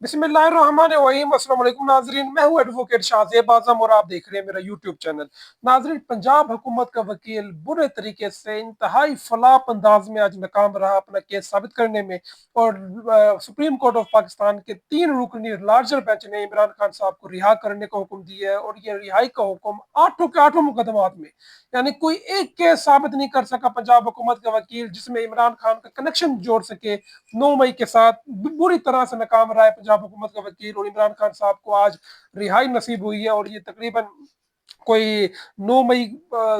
बिस्मिल्लाहिर्रहमानिर्रहीम। अस्सलाम वालेकुम नाजरीन, मैं हूं एडवोकेट शाहजेब आजम और आप देख रहे हैं मेरा यूट्यूब चैनल। नाजरीन, पंजाब हुकूमत का वकील बुरे तरीके से इंतहाई फलाप अंदाज में आज नाकाम रहा अपना केस साबित करने में, और सुप्रीम कोर्ट ऑफ पाकिस्तान के 3 रुकनी लार्जर बेंच ने इमरान खान साहब को रिहा करने का हुक्म दिया है। और ये रिहाई का हुक्म 8 के 8 मुकदमात में, यानी कोई एक केस साबित नहीं कर सका पंजाब हुकूमत का वकील जिसमें इमरान खान का कनेक्शन जोड़ सके 9 मई के साथ। बुरी तरह से नाकाम रहा है पंजाब हुकूमत का वकील, और इमरान खान साहब को आज रिहाई नसीब हुई है। और ये तकरीबन कोई 9 मई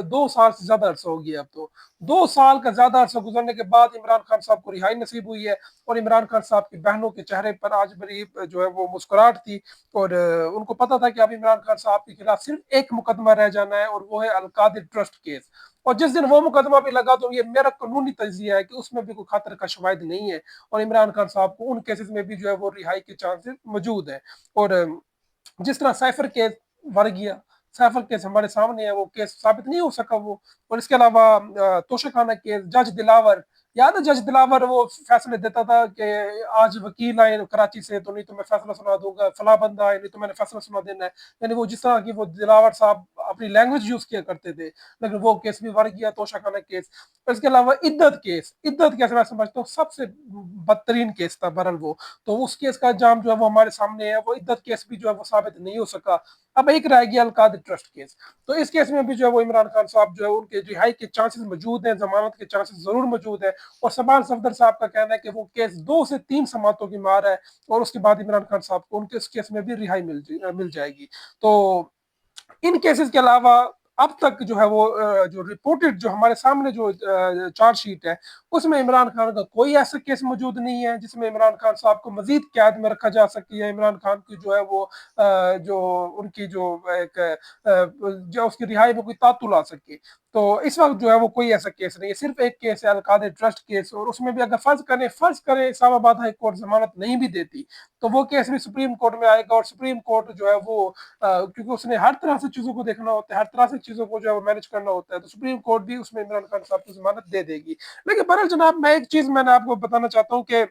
2 साल से ज्यादा अरसा हो गया। अब तो 2 साल का ज्यादा अरसा गुजरने के बाद इमरान खान साहब को रिहाई नसीब हुई है। और इमरान खान साहब की बहनों के चेहरे पर आज बड़ी जो है वो मुस्कुराहट थी। और उनको पता था कि अब इमरान खान साहब के खिलाफ सिर्फ एक मुकदमा रह जाना है, और वो है अलकादिर ट्रस्ट केस। और जिस दिन वो मुकदमा भी लगा तो ये मेरा कानूनी तजिया है कि उसमें भी कोई खतरे का शवाहिद नहीं है, और इमरान खान साहब को उन केसेस में भी जो है वो रिहाई के चांसेस मौजूद है। और जिस तरह साइफर केस बढ़ गया, साइफर केस हमारे सामने है, वो केस साबित नहीं हो सका वो। और इसके अलावा तोशाखाना केस, जज दिलावर, याद है जज दिलावर वो फैसले देता था कि आज वकील आए कराची से तो नहीं तो मैं फैसला सुना दूंगा, फला बंदा आए नहीं तो मैंने फैसला सुना देना है। यानी वो जिस तरह की वो दिलावर साहब अपनी लैंग्वेज यूज किया करते थे, लेकिन वो केस भी बढ़ गया, तोशाखाना केस। और इसके अलावा इद्दत केस मैं समझता हूँ सबसे बदतरीन केस था बहरल वो। तो उस केस का अंजाम जो है वो हमारे सामने है, वो इद्दत केस भी जो है वो साबित नहीं हो सका। अब एक रह गया अलकादिर ट्रस्ट केस। तो इस केस में भी जो है वो इमरान खान साहब जो है उनके रिहाई के चांसेस मौजूद हैं, जमानत के चांसेस जरूर मौजूद है। और सबान सफदर साहब का कहना है कि वो केस 2 से 3 समातों की मार है, और उसके बाद इमरान खान साहब को उनके उस केस में भी रिहाई मिल जाएगी। तो इन केसेस के अलावा अब तक जो है वो जो रिपोर्टेड जो हमारे सामने जो चार्जशीट है, उसमें इमरान खान का कोई ऐसा केस मौजूद नहीं है जिसमें इमरान खान साहब को मजीद कैद में रखा जा सके, या इमरान खान की जो है वो जो उनकी जो एक जो उसकी रिहाई में कोई तातुल आ सके। तो इस वक्त जो है वो कोई ऐसा केस नहीं है, सिर्फ एक केस है अलकादिर ट्रस्ट केस। और उसमें भी अगर फर्ज करें इस्लामाबाद हाई कोर्ट जमानत नहीं भी देती, तो वो केस भी सुप्रीम कोर्ट में आएगा। और सुप्रीम कोर्ट जो है वो क्योंकि उसने हर तरह से चीजों को देखना होता है, हर तरह से चीजों को जो है वो मैनेज करना होता है, तो सुप्रीम कोर्ट भी उसमें इमरान खान साहब को जमानत दे देगी। लेकिन बहरहाल जनाब, मैं एक चीज मैंने आपको बताना चाहता हूँ कि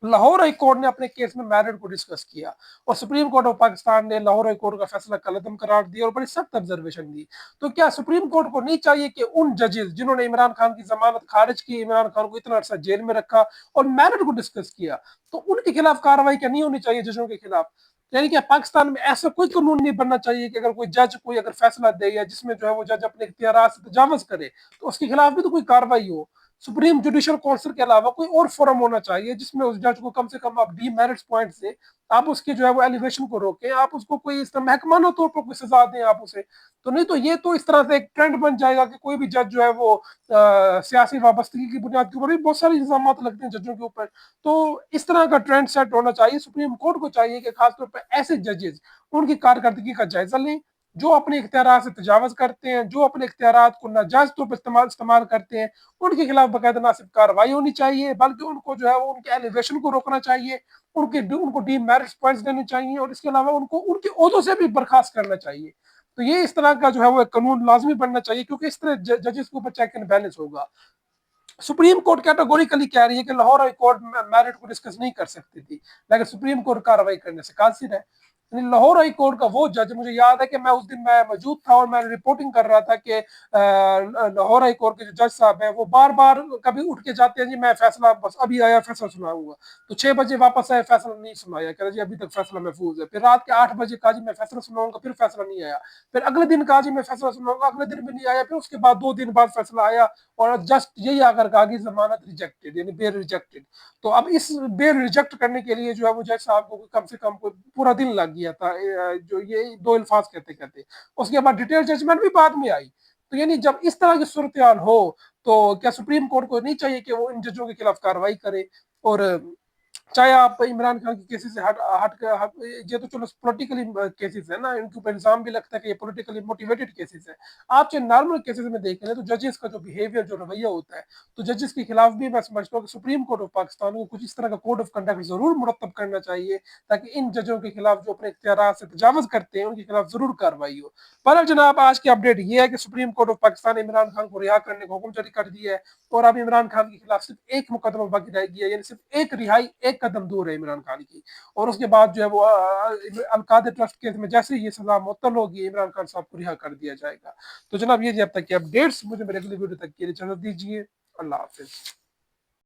लाहौर हाई कोर्ट ने अपने केस में मैरिट को डिस्कस किया, और सुप्रीम कोर्ट ऑफ पाकिस्तान ने लाहौर हाई कोर्ट का फैसला कलअदम करार दिया और बड़ी सख्त ऑब्जर्वेशन दी। तो क्या सुप्रीम कोर्ट को नहीं चाहिए कि उन जजेस जिन्होंने इमरान खान की जमानत खारिज की, इमरान खान को इतना अरसा जेल में रखा और मैरिट को डिस्कस किया, तो उनके खिलाफ कार्रवाई क्या नहीं होनी चाहिए जजों के खिलाफ? यानी कि पाकिस्तान में ऐसा कोई कानून नहीं बनना चाहिए कि अगर कोई जज कोई अगर फैसला दे, या जिसमें जो है वो जज अपने इख्तियार से तजावज करे, तो उसके खिलाफ भी तो कोई कार्रवाई हो। सुप्रीम जुडिशल काउंसिल के अलावा कोई और फोरम होना चाहिए जिसमें उस जज को कम से कम आप डीमेरिट्स पॉइंट से आप उसके जो है वो एलिवेशन को रोकें, आप उसको कोई इस तरह महकमाना तौर पर कोई सजा दें आप उसे। तो नहीं तो ये तो इस तरह से एक ट्रेंड बन जाएगा कि कोई भी जज जो है वो सियासी वाबस्तगी की बुनियाद के ऊपर भी बहुत सारे इल्जाम लगते हैं जजों के ऊपर। तो इस तरह का ट्रेंड सेट होना चाहिए। सुप्रीम कोर्ट को चाहिए कि खासतौर पर ऐसे जजेस उनकी कारकर्दगी का जायजा लें जो अपने इख्तियार से तजावज करते हैं, जो अपने इख्तियार को नाजायज तौर पर इस्तेमाल करते हैं। उनके खिलाफ बाकायदा ना सिर्फ कार्रवाई होनी चाहिए, बल्कि उनको जो है वो उनके एलिवेशन को रोकना चाहिए, उनको डीमेरिट्स पॉइंट्स देने चाहिए, और इसके अलावा उनको उनके ओहदों से भी बर्खास्त करना चाहिए। तो ये इस तरह का जो है वो एक कानून लाजमी बनना चाहिए, क्योंकि इस तरह जजेस के ऊपर चेक एंड बैलेंस होगा। सुप्रीम कोर्ट कैटेगोरिकली कह रही है कि लाहौर हाई कोर्ट मैरिट को डिस्कस नहीं कर सकती थी, लेकिन सुप्रीम कोर्ट कार्रवाई करने से कासिर है। लाहौर हाई कोर्ट का वो जज, मुझे याद है कि मैं उस दिन मैं मौजूद था और मैं रिपोर्टिंग कर रहा था कि लाहौर हाई कोर्ट के जो जज साहब हैं वो बार बार कभी उठ के जाते हैं, जी मैं फैसला बस अभी आया फैसला सुनाऊंगा, तो 6 बजे वापस आए फैसला नहीं सुनाया, कह रहे जी अभी तक फैसला महफूज है। फिर रात के 8 बजे कहा जी मैं फैसला सुनाऊंगा, फिर फैसला नहीं आया। फिर अगले दिन कहा जी मैं फैसला सुनाऊंगा, अगले दिन भी नहीं आया। फिर उसके बाद 2 दिन बाद फैसला आया, और जस्ट यही आकर कहा कि जमानत रिजेक्टेड, यानी बेल रिजेक्टेड। तो अब इस बेल रिजेक्ट करने के लिए जो है वो जज साहब को कम से कम कोई पूरा दिन लग गया था, जो ये दो अल्फाज कहते कहते। उसके बाद डिटेल जजमेंट भी बाद में आई। तो यानी जब इस तरह की सूरत हो, तो क्या सुप्रीम कोर्ट को नहीं चाहिए कि वो इन जजों के खिलाफ कार्रवाई करे? और चाहे आप इमरान खान के केसेस से हट ये तो चलो पॉलिटिकली केसेस है ना, इनके ऊपर इल्जाम भी लगता है कि ये पॉलिटिकली मोटिवेटेड केसेस है। आप चाहे नॉर्मल केसेस में देख लें तो जजेस का जो बिहेवियर जो रवैया होता है, तो जजेस के खिलाफ भी मैं समझता हूँ कि सुप्रीम कोर्ट ऑफ पाकिस्तान को कुछ इस तरह का कोड ऑफ कंडक्ट जरूर मुरतब करना चाहिए, ताकि इन जजों के खिलाफ जो अपने इख्तियार से तजावज करते हैं उनके खिलाफ जरूर कार्रवाई हो। पर जनाब, आज की अपडेट ये है कि सुप्रीम कोर्ट ऑफ पाकिस्तान ने इमरान खान को रिहा करने का हुक्म जारी कर दिया है, और अब इमरान खान के खिलाफ सिर्फ एक मुकदमा बाकी रह गया है, यानी सिर्फ एक रिहाई ایک قدم دور ہے عمران خان کی، اور اس کے بعد جو ہے وہ القاعدہ ٹرسٹ کیس میں جیسے یہ سزا معطل ہوگی عمران خان صاحب کو رہا کر دیا جائے گا۔ تو جناب یہ جی اب تک کی اپڈیٹس، مجھے میرے اگلی ویڈیو تک کے لیے اجازت دیجیے، اللہ حافظ۔